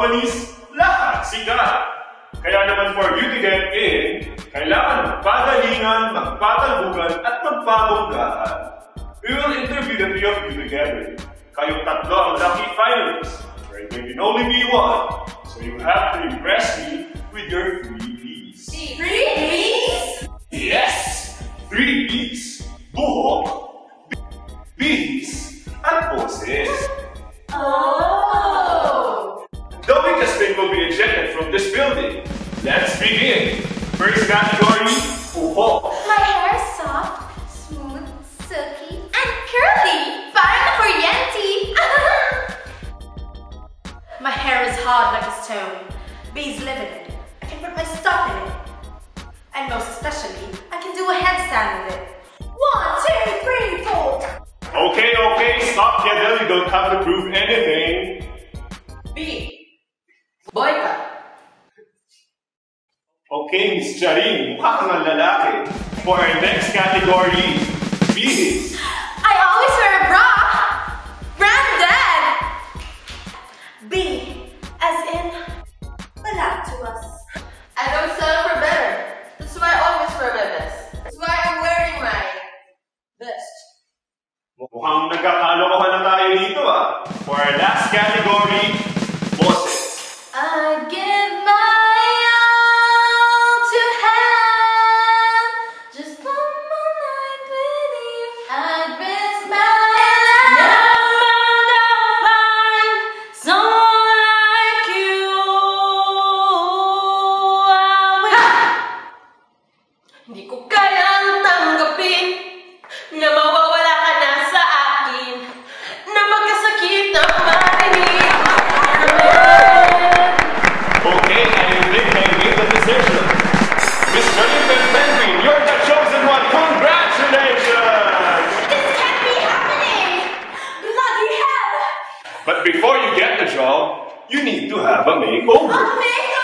companies, lahat sikat. Kaya naman for you to get in, kailangan magpagalingan, magpatalbugan, at magpabonggahan. We will interview the three of you together. Kayong tatlo ang lucky finalists, where there can only be one. So you have to impress me with your 3 Bs. 3 Bs? Yes! 3 Bs. Buhok, bihis, at boses. Oh! The weakest thing will be ejected from this building. Let's begin. First category, buhok. My hair is soft, smooth, silky, and curly. Parang kuryente. My hair is hard like a stone. Bees live in it. I can put my stuff in it. And most especially, I can do a headstand with it. 1, 2, 3, 4. Okay, stop, Kedel. You don't have to prove anything. B. Boyka. Okay, Miss Charing, mukha kang ang lalaki. For our next category, bihis. I always wear a bra. Branded. B. As in, wala to us. I don't settle for better. That's why I always wear my best. That's why I'm wearing my best. Mukhang nagkakalokohan na tayo dito ah. For our last category, boses. I give my all to have just one more night with you. I'd risk my life. Never find someone like you. Hindi ko kayang tanggapin na mawawala ka na sa akin, na magkasakit na marinig. Okay, I think I made the decision. Miss Jennifer Penguin, you're the chosen one. Congratulations! This can't be happening! Bloody hell! But before you get the job, you need to have a makeover. A makeover!